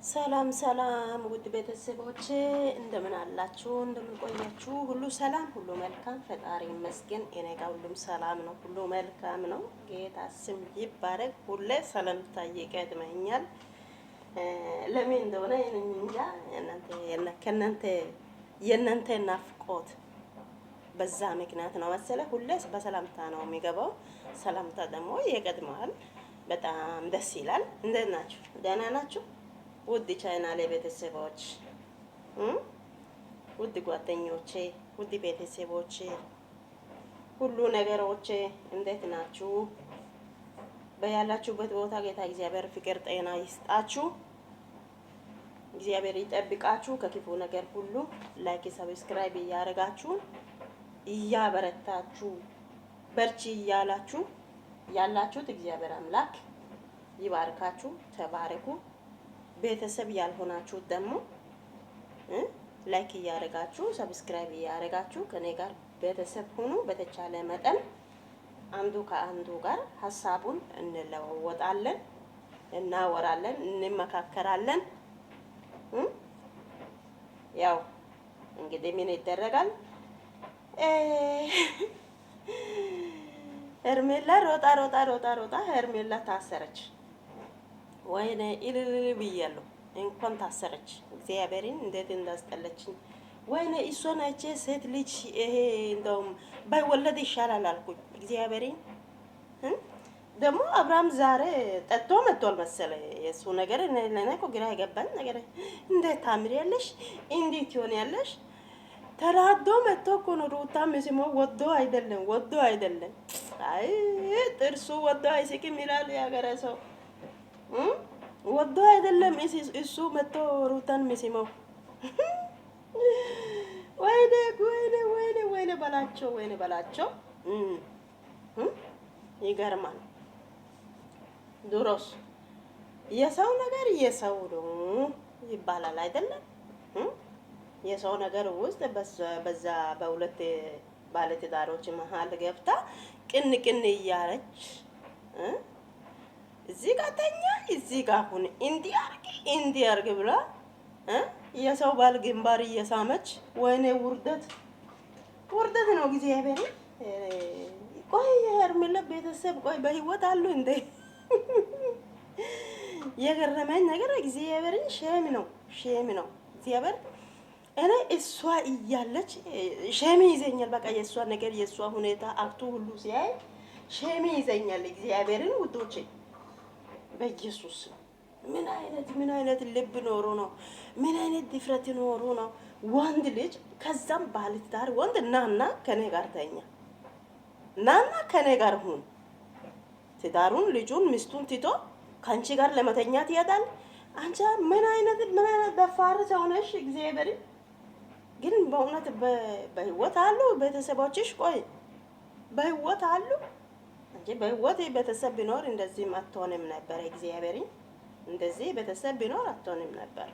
ሰላም ሰላም ውድ ቤተሰቦቼ እንደምን አላችሁ? እንደምን ቆያችሁ? ሁሉ ሰላም፣ ሁሉ መልካም፣ ፈጣሪ ይመስገን። እኔ ጋር ሁሉም ሰላም ነው፣ ሁሉ መልካም ነው። ጌታ ስም ይባረክ። ሁሌ ሰላምታ ይቀድመኛል። ለምን እንደሆነ እንጃ። የእናንተ ናፍቆት በዛ ምክንያት ነው መሰለህ። ሁሌ በሰላምታ ነው የሚገባው። ሰላምታ ደግሞ ይቀድማል። በጣም ደስ ይላል። እንዴት ናችሁ? ደህና ናችሁ? ውድ ቻናሌ ቤተሰቦች፣ ውድ ጓደኞቼ፣ ውድ ቤተሰቦቼ፣ ሁሉ ነገሮቼ እንዴት ናችሁ? በያላችሁበት ቦታ ጌታ እግዚአብሔር ፍቅር ጤና ይስጣችሁ። እግዚአብሔር ይጠብቃችሁ ከክፉ ነገር ሁሉ። ላይክ ሰብስክራይብ እያደረጋችሁ እያበረታችሁ በርቺ እያላችሁ ያላችሁት እግዚአብሔር አምላክ ይባርካችሁ። ተባረኩ። ቤተሰብ ያልሆናችሁ ደግሞ ላይክ እያደረጋችሁ ሰብስክራይብ እያደረጋችሁ ከኔ ጋር ቤተሰብ ሁኑ። በተቻለ መጠን አንዱ ከአንዱ ጋር ሀሳቡን እንለዋወጣለን፣ እናወራለን፣ እንመካከራለን። ያው እንግዲህ ምን ይደረጋል፣ ሄርሜላ ሮጣ ሄርሜላ ታሰረች። ወይኔ ኢልል ብያለሁ። እንኳን ታሰረች። እግዚአብሔርን እንዴት እንዳስጠለችኝ። ወይኔ እሷን አይቼ ሴት ልጅ ይሄ እንደውም ባይወለድ ይሻላል አልኩኝ። እግዚአብሔርን ደግሞ አብርሃም ዛሬ ጠጥቶ መጥቷል መሰለ። የእሱ ነገር ለእኔ እኮ ግራ የገባኝ ነገር፣ እንዴት ታምሪያለሽ፣ እንዴት ትሆኛለሽ? ተናዶ መጥቶ እኮ ነው። ሩታ ምስሞ ወዶ አይደለም። አይ ጥርሱ ወዶ አይስቅም ይላል የሀገሬ ሰው። ወዶ አይደለም እሱ መጥቶ ሩታን ምስመው። ወይኔ በላቸው። ይገርማል። ድሮስ የሰው ነገር የሰው ነው ይባላል አይደለም? የሰው ነገር ውስጥ በዛ በሁለት ባለትዳሮች መሀል ገብታ ቅን እያለች እዚህ ጋር ተኛ፣ እዚህ ጋር ሁን፣ እንዲያርግ ብላ የሰው ባል ግንባር እየሳመች። ወይኔ ውርደት ነው። እግዚአብሔር ቆይ ሄርሜላ ቤተሰብ ቆይ በህይወት አሉ እንዴ? የገረመኝ ነገር እግዚአብሔርን ሼም ነው እግዚአብሔር። እኔ እሷ እያለች ሼም ይዘኛል። በቃ የእሷ ነገር የእሷ ሁኔታ አክቱ ሁሉ ሲያይ ሼም ይዘኛል። እግዚአብሔርን ውዶቼ በኢየሱስ ምን አይነት ልብ ኖሮ ነው? ምን አይነት ድፍረት ኖሮ ነው? ወንድ ልጅ ከዛም ባለትዳር ወንድ ናና ከኔ ጋር ተኛ፣ ናና ከኔ ጋር ሁን። ትዳሩን ልጁን ሚስቱን ትቶ ከአንቺ ጋር ለመተኛት ይሄዳል። አንቺ ምን አይነት ደፋር ሰው ነሽ? እግዚአብሔር ግን በእውነት በህይወት አሉ ቤተሰቦችሽ? ቆይ በህይወት አሉ እንጂ በህይወት ቤተሰብ ቢኖር እንደዚህ አትሆንም ነበር። እግዚአብሔር እንደዚህ ቤተሰብ ቢኖር አትሆንም ነበር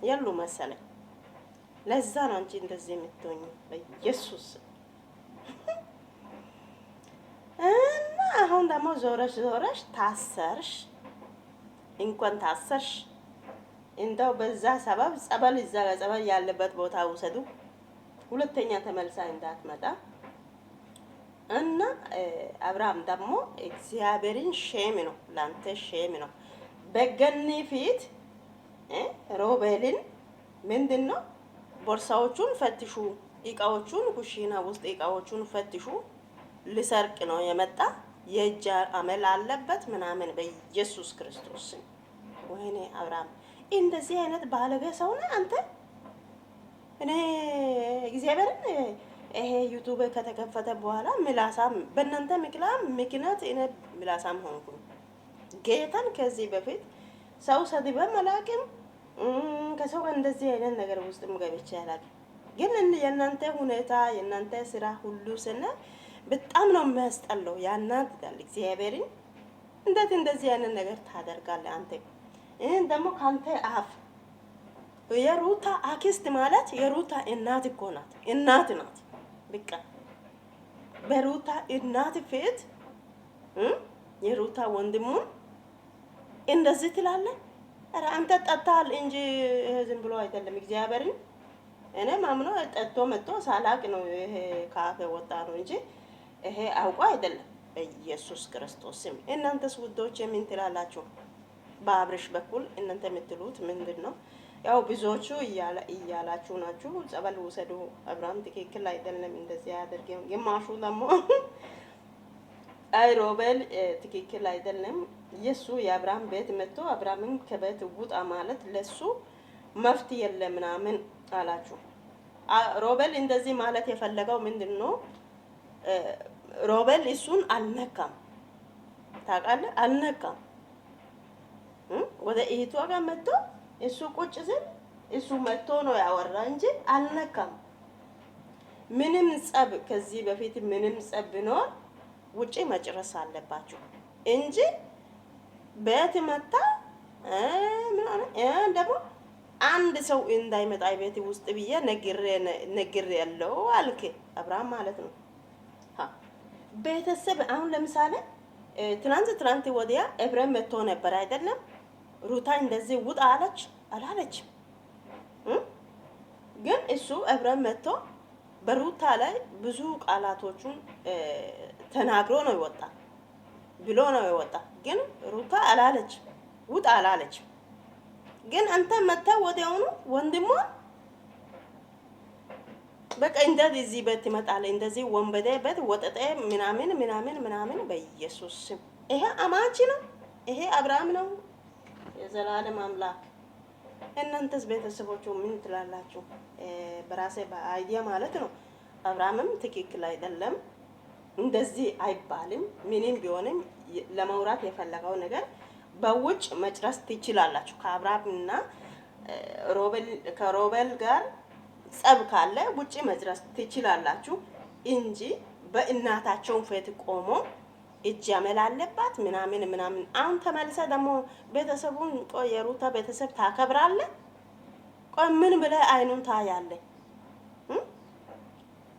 ያሉ መሰለኝ። ለዛ ነው አንቺ እንደዚህ የምትሆኚ በኢየሱስ። እና አሁን ደግሞ ዞረሽ ታሰርሽ። እንኳን ታሰርሽ እንደው በዛ ሰበብ ጸበል እዛ ጸበል ያለበት ቦታ ውሰዱ። ሁለተኛ ተመልሳ እንዳትመጣ። እና አብርሃም ደግሞ እግዚአብሔርን ሼም ነው ላንተ ሼም ነው። በገኒ ፊት ሮቤልን ምንድነው ቦርሳዎቹን ፈትሹ፣ እቃዎቹን ኩሽና ውስጥ እቃዎቹን ፈትሹ፣ ልሰርቅ ነው የመጣ የእጅ አመል አለበት ምናምን በኢየሱስ ክርስቶስ። ወይኔ አብርሃም እንደዚህ አይነት ባለጌ ሰው ነህ አንተ። እኔ እግዚአብሔርን ይሄ ዩቲዩብ ከተከፈተ በኋላ ምላሳም በእናንተ ምክንያት እኔ ምላሳም ሆንኩኝ። ጌታን ከዚህ በፊት ሰው ሰድበ መላቅም ከሰው እንደዚህ አይነት ነገር ውስጥም ገብቼ አላውቅም። ግን የእናንተ ሁኔታ የእናንተ ስራ ሁሉ ስነ በጣም ነው የሚያስጠላው፣ ያናድዳል። እግዚአብሔርን እንዴት እንደዚህ አይነት ነገር ታደርጋለህ አንተ? ይሄን ደግሞ ካንተ አፍ የሩታ አክስት ማለት የሩታ እናት እኮ ናት፣ እናት ናት። በቃ በሩታ እናት ፊት የሩታ ወንድሙን እንደዚህ ትላለህ? ኧረ አንተ ጠጣል እንጂ ዝም ብሎ አይደለም። እግዚአብሔርን እኔ ማምኖ ጠጥቶ መጥቶ ሳላቅ ነው ይሄ ካፌ ወጣ ነው እንጂ ይሄ አውቆ አይደለም። በኢየሱስ ክርስቶስ ስም እናንተስ ውዶች ምን ትላላችሁ? በአብርሽ በኩል እናንተ የምትሉት ምንድን ነው? ያው ብዙዎቹ እያላችሁ ናችሁ፣ ጸበል ውሰዱ፣ አብርሃም ትክክል አይደለም እንደዚህ ያደርገው። ግማሹ ደግሞ አይ ሮቤል ትክክል አይደለም፣ የሱ የአብርሃም ቤት መጥቶ አብርሃምን ከቤት ውጣ ማለት ለሱ መፍትሄ የለም ምናምን አላችሁ። ሮቤል እንደዚህ ማለት የፈለገው ምንድን ነው? ሮቤል እሱን አልነካም፣ ታውቃለህ? አልነካም። ወደ እህቷ ጋር መጥቶ እሱ ቁጭ ስል እሱ መጥቶ ነው ያወራ እንጂ አልነካም። ምንም ጸብ ከዚህ በፊት ምንም ጸብ ቢኖር ውጪ መጨረስ አለባችሁ እንጂ ቤት መታ ደግሞ አንድ ሰው እንዳይመጣ ቤት ውስጥ ብዬ ነግሬ ያለው አልክ አብርሃም ማለት ነው። ቤተሰብ አሁን ለምሳሌ ትናንት ወዲያ ኤብረም መጥቶ ነበር አይደለም? ሩታ እንደዚህ ውጣ አለች አላለችም? ግን እሱ ኤብረም መጥቶ በሩታ ላይ ብዙ ቃላቶቹን ተናግሮ ነው ይወጣ ብሎ ነው ይወጣ። ግን ሩታ አላለች ውጣ አላለች። ግን አንተ መጣ ወዲያውኑ ወንድሟን በቃ እንደዚህ ቤት ይመጣል እንደዚህ ወንበዴ ቤት ወጠጤ ምናምን በኢየሱስ ስም ይሄ አማች ነው። ይሄ አብርሃም ነው የዘላለም አምላክ። እናንተስ ቤተሰቦቹ ምን ትላላችሁ? በራሴ በአይዲያ ማለት ነው አብርሃምም ትክክል አይደለም፣ እንደዚህ አይባልም። ምንም ቢሆንም ለማውራት የፈለገው ነገር በውጭ መጨረስ ትችላላችሁ። ከአብርሃምና ከሮቤል ጋር ጸብ ካለ ውጪ መድረስ ትችላላችሁ እንጂ በእናታቸውን ፊት ቆሞ እጅ ያመል አለባት ምናምን። አሁን ተመልሰ ደግሞ ቤተሰቡን ቆይ የሩታ ቤተሰብ ታከብራለህ? ቆይ ምን ብለህ አይኑን ታያለህ?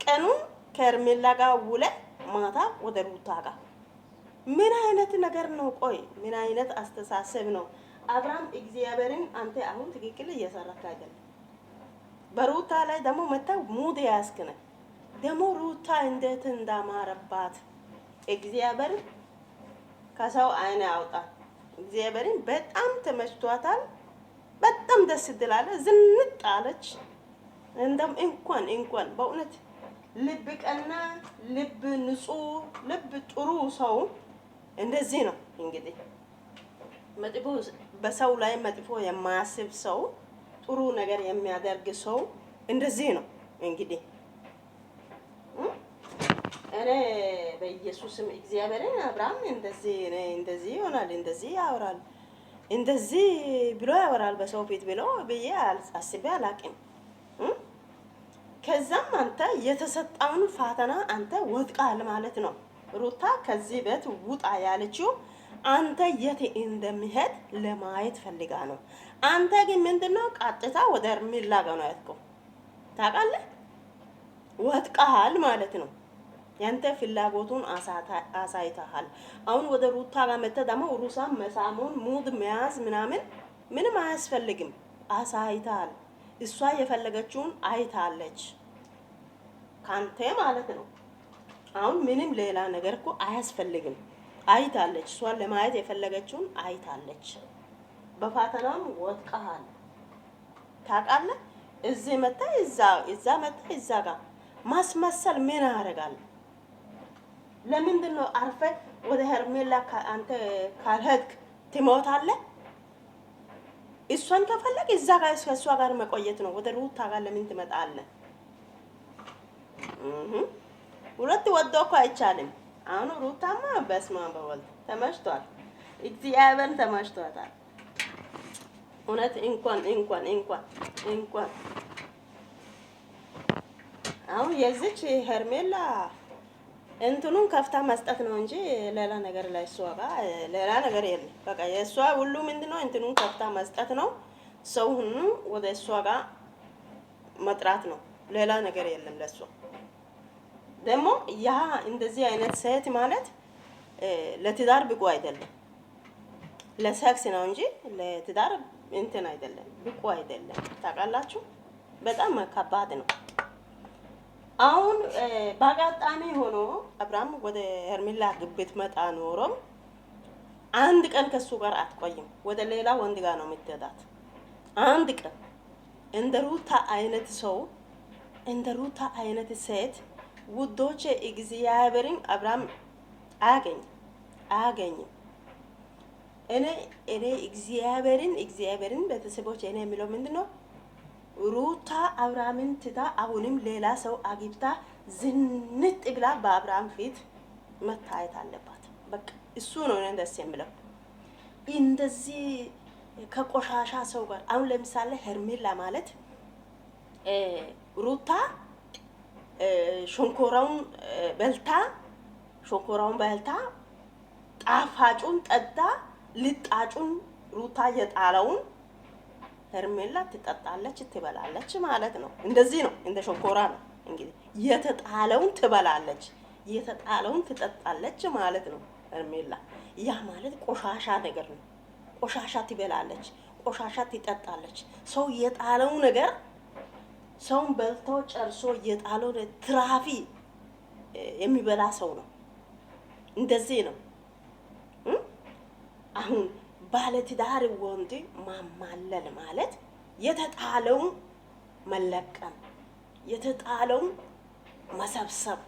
ቀኑን ከርሜላ ጋር ውለ ማታ ወደ ሩታ ጋር ምን አይነት ነገር ነው? ቆይ ምን አይነት አስተሳሰብ ነው? አብርሃም እግዚአብሔርን አንተ አሁን ትክክል እየሰራክ አይደለም። በሩታ ላይ ደግሞ መታ ሙድ ያስከነ ደግሞ ሩታ እንዴት እንዳማረባት እግዚአብሔር ከሰው አይነ ያውጣ። እግዚአብሔርን በጣም ተመችቷታል። በጣም ደስ ትላለች፣ ዝንጥ አለች። እንደም እንኳን በእውነት ልብ ቀና፣ ልብ ንጹህ፣ ልብ ጥሩ ሰው እንደዚህ ነው። እንግዲህ መጥፎ በሰው ላይ መጥፎ የማያስብ ሰው ጥሩ ነገር የሚያደርግ ሰው እንደዚህ ነው። እንግዲህ እኔ በኢየሱስም እግዚአብሔርን አብርሃም እንደዚህ ይሆናል፣ እንደዚህ ያወራል፣ እንደዚህ ብሎ ያወራል በሰው ፊት ብሎ ብዬ አስቤ አላቅም። ከዛም አንተ የተሰጣውን ፋተና አንተ ወጥቃል ማለት ነው። ሩታ ከዚህ ቤት ውጣ ያለችው አንተ የት እንደሚሄድ ለማየት ፈልጋ ነው። አንተ ግን ምንድነው ቀጥታ ወደ እርምጃ ጋር ነው ያልከው። ታውቃለህ? ወጥቃል ማለት ነው። ያንተ ፍላጎቱን አሳይተሃል። አሁን ወደ ሩታ ጋር መጥተህ ደግሞ ሩሳም መሳሙን ሙድ መያዝ ምንም አያስፈልግም። አሳይተሃል። እሷ የፈለገችውን አይታለች ካንተ ማለት ነው። አሁን ምንም ሌላ ነገር እኮ አያስፈልግም። አይታለች። እሷን ለማየት የፈለገችውን አይታለች። በፋተናም ወጥቀሃል። ታውቃለህ? እዚህ መጣ እዛ መጣ እዛ ጋር ማስመሰል ምን ያደርጋል? ለምንድን ነው አርፈህ ወደ ሄርሜላ አንተ ካልሄድክ ትሞታለህ? እሷን ከፈለግ እዛ ጋር ከእሷ ጋር መቆየት ነው። ወደ ሩታ ጋር ለምን ትመጣለህ? ሁለት ወዶ እኮ አይቻልም። አሁን ሩታማ በስመ አብ ወወልድ ተመችቷል። እግዚአብሔርን ተመችቷታል። እውነት እንኳን አሁን የዚች ሄርሜላ እንትኑን ከፍታ መስጠት ነው እንጂ ሌላ ነገር ላይ እሷ ጋር ሌላ ነገር የለም። በቃ የእሷ ሁሉ ምንድነው እንትኑን ከፍታ መስጠት ነው። ሰው ሁሉ ወደ እሷ ጋር መጥራት ነው። ሌላ ነገር የለም ለእሷ። ደግሞ ያ እንደዚህ አይነት ሴት ማለት ለትዳር ብቁ አይደለም። ለሴክስ ነው እንጂ ለትዳር እንትን አይደለም፣ ብቁ አይደለም። ታውቃላችሁ፣ በጣም ከባድ ነው። አሁን በአጋጣሚ ሆኖ አብርሃም ወደ ሄርሜላ ግብት መጣ ኖሮ አንድ ቀን ከሱ ጋር አትቆይም። ወደ ሌላ ወንድ ጋር ነው የምትሄዳት። አንድ ቀን እንደ ሩታ አይነት ሰው እንደ ሩታ አይነት ሴት ውዶቼ እግዚአብሔርን አብርሃም አያገኝም። እኔ እግዚአብሔርን ቤተሰቦች እኔ የሚለው ምንድነው ሩታ አብርሃምን ትታ አሁንም ሌላ ሰው አግብታ ዝንጥ ብላ በአብርሃም ፊት መታየት አለባት። በቃ እሱ ነው እኔ ደስ የሚለው። እንደዚህ ከቆሻሻ ሰው ጋር አሁን ለምሳሌ ሄርሜላ ማለት ሩታ ሸንኮራውን በልታ ጣፋጩን ጠጣ ልጣጩን ሩታ የጣለውን ሄርሜላ ትጠጣለች ትበላለች ማለት ነው። እንደዚህ ነው፣ እንደ ሸንኮራ ነው እንግዲህ። የተጣለውን ትበላለች፣ የተጣለውን ትጠጣለች ማለት ነው ሄርሜላ። ያ ማለት ቆሻሻ ነገር ነው። ቆሻሻ ትበላለች፣ ቆሻሻ ትጠጣለች። ሰው የጣለው ነገር ሰውን በልቶ ጨርሶ የጣለው ትራፊ የሚበላ ሰው ነው። እንደዚህ ነው። አሁን ባለትዳር ወንድ ማማለል ማለት የተጣለውን መለቀም፣ የተጣለውን መሰብሰብ።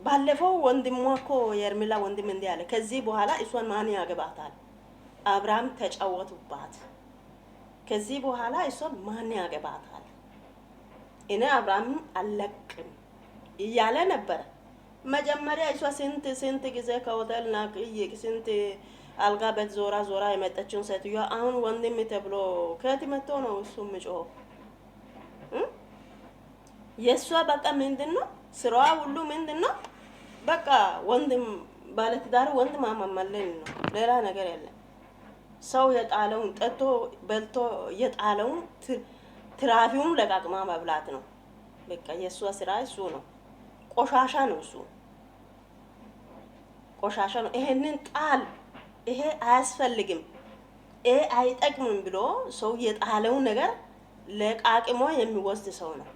ባለፈው ወንድሟ እኮ የሄርሜላ ወንድም እንዲህ አለ፣ ከዚህ በኋላ እሷን ማን ያገባታል? አብርሃም ተጫወቱባት። ከዚህ በኋላ እሷን ማን ያገባታል? እኔ አብርሃም አልለቅም እያለ ነበረ። መጀመሪያ እሷ ስንት ጊዜ ከሆቴል ናቅይቅ ስንት አልጋ ቤት ዞራ የመጣችውን ሴትዮዋ አሁን ወንድም ተብሎ ከየት መጥቶ ነው እሱ ምጮህ? የእሷ በቃ ምንድነው ስራዋ ሁሉ ምንድነው? በቃ ወንድም ባለትዳር ወንድ ማማለል ነው፣ ሌላ ነገር የለም። ሰው የጣለውን ጠጥቶ በልቶ የጣለውን ትራፊውን ለቃቅማ መብላት ነው። በቃ የእሷ ስራ እሱ ነው። ቆሻሻ ነው እሱ፣ ቆሻሻ ነው። ይሄንን ጣል፣ ይሄ አያስፈልግም፣ ይሄ አይጠቅምም ብሎ ሰው የጣለውን ነገር ለቃቅሞ የሚወስድ ሰው ነው።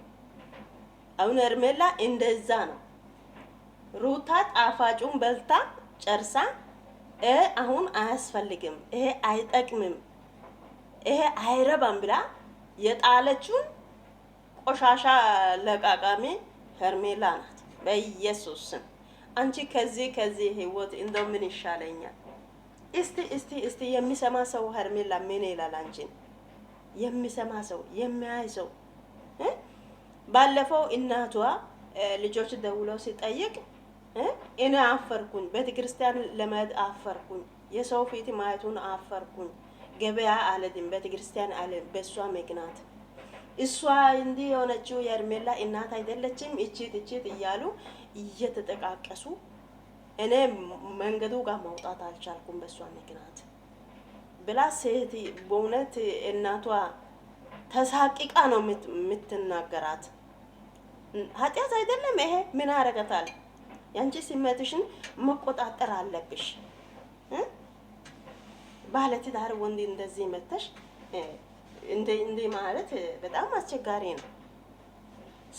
አሁን ሄርሜላ እንደዛ ነው። ሩታ ጣፋጩን በልታ ጨርሳ አሁን አያስፈልግም፣ ይሄ አይጠቅምም፣ ይሄ አይረባም ብላ የጣለችውን ቆሻሻ ለቃቃሚ ሄርሜላ ናት። በኢየሱስ ስም አንቺ ከዚህ ህይወት እንደው ምን ይሻለኛል? እስቲ የሚሰማ ሰው ሄርሜላ ምን ይላል? አንቺን የሚሰማ ሰው የሚያይ ሰው ባለፈው እናቷ ልጆች ደውለው ሲጠይቅ እኔ አፈርኩኝ፣ ቤተክርስቲያን ለመሄድ አፈርኩኝ፣ የሰው ፊት ማየቱን አፈርኩኝ፣ ገበያ አልሄድም ቤተክርስቲያን አለ በሷ ምክንያት። እሷ እንዲህ የሆነችው የሄርሜላ እናት አይደለችም እቺት እያሉ እየተጠቃቀሱ እኔ መንገዱ ጋር መውጣት አልቻልኩም በሷ ምክንያት ብላ ሴት በእውነት እናቷ ተሳቂቃ ነው የምትናገራት። ኃጢአት አይደለም ይሄ። ምን አረጋታል? ያንቺ ስሜትሽን መቆጣጠር አለብሽ። ባለትዳር ወንድ እንደዚህ መተሽ እንደ ማለት በጣም አስቸጋሪ ነው።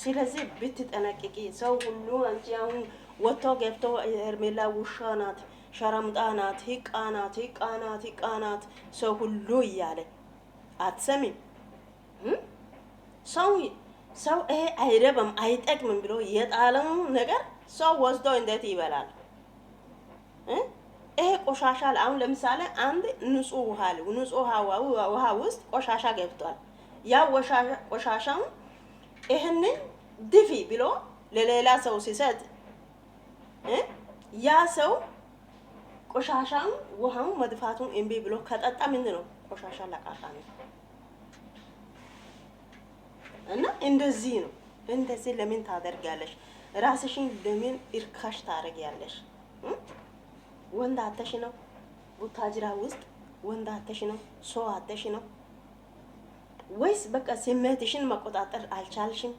ስለዚህ ብትጠነቅቂ። ሰው ሁሉ አንቺ አሁን ወጥቶ ገብቶ ሄርሜላ ውሻ ናት፣ ሸረምጣ ናት፣ ሂቃ ናት ሰው ሁሉ እያለ አትሰሚም? ሰው ይሄ አይረባም አይጠቅምም ብሎ የጣለው ነገር ሰው ወስዶ እንዴት ይበላል? ይሄ ቆሻሻ አሁን ለምሳሌ አንድ ንጹህ ውሃ ውስጥ ቆሻሻ ገብቷል። ያ ቆሻሻውን ይሄንን ድፊ ብሎ ለሌላ ሰው ሲሰጥ ያ ሰው ቆሻሻውን ውሃውን መድፋቱን እምቢ ብሎ ከጠጣ ምንድን ነው? ቆሻሻ ለቃቃሚ። እና እንደዚህ ነው። እንደዚህ ለምን ታደርጊያለሽ? ራስሽን ለምን እርካሽ ታደርጊያለሽ? ወንድ አተሽ ነው ቡታጅራ ውስጥ ወንድ አተሽ ነው ሰው አተሽ ነው ወይስ በቃ ስሜትሽን መቆጣጠር አልቻልሽም?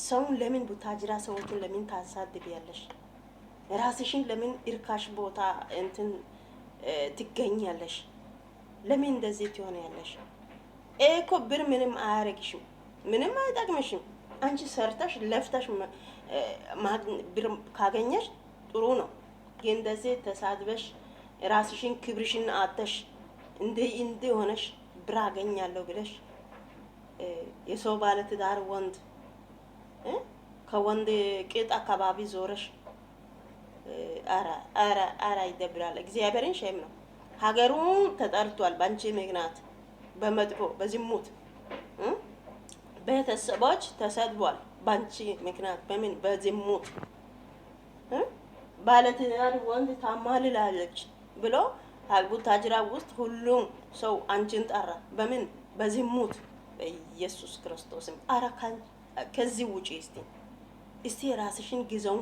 ሰውን ለምን ቡታጅራ ሰዎችን ለምን ታሳድቢያለሽ? ራስሽን ለምን እርካሽ ቦታ እንትን ትገኛለሽ? ለምን እንደዚህ ትሆኛለሽ? እኮ ብር ምንም አያረግሽም፣ ምንም አይጠቅምሽም። አንቺ ሰርተሽ ለፍተሽ ብር ካገኘሽ ጥሩ ነው። ግን እንደዚህ ተሳድበሽ ራስሽን ክብርሽን አጥተሽ እንደ ሆነሽ ብር አገኛለሁ ብለሽ የሰው ባለ ትዳር ወንድ ከወንድ ቂጥ አካባቢ ዞረሽ አራ ይደብራል። እግዚአብሔርን ሸም ነው። ሀገሩን ተጠርቷል በአንቺ ምክንያት፣ በመጥፎ በዝሙት ቤተሰቦች ተሰድቧል በአንቺ ምክንያት። በምን? በዝሙት ባለትዳር ወንድ ታማልላለች ብሎ ቡታጅራ ውስጥ ሁሉም ሰው አንቺን ጠራ። በምን? በዝሙት። በኢየሱስ ክርስቶስም አረ ከዚህ ውጪ እስቲ ራስሽን ጊዜውን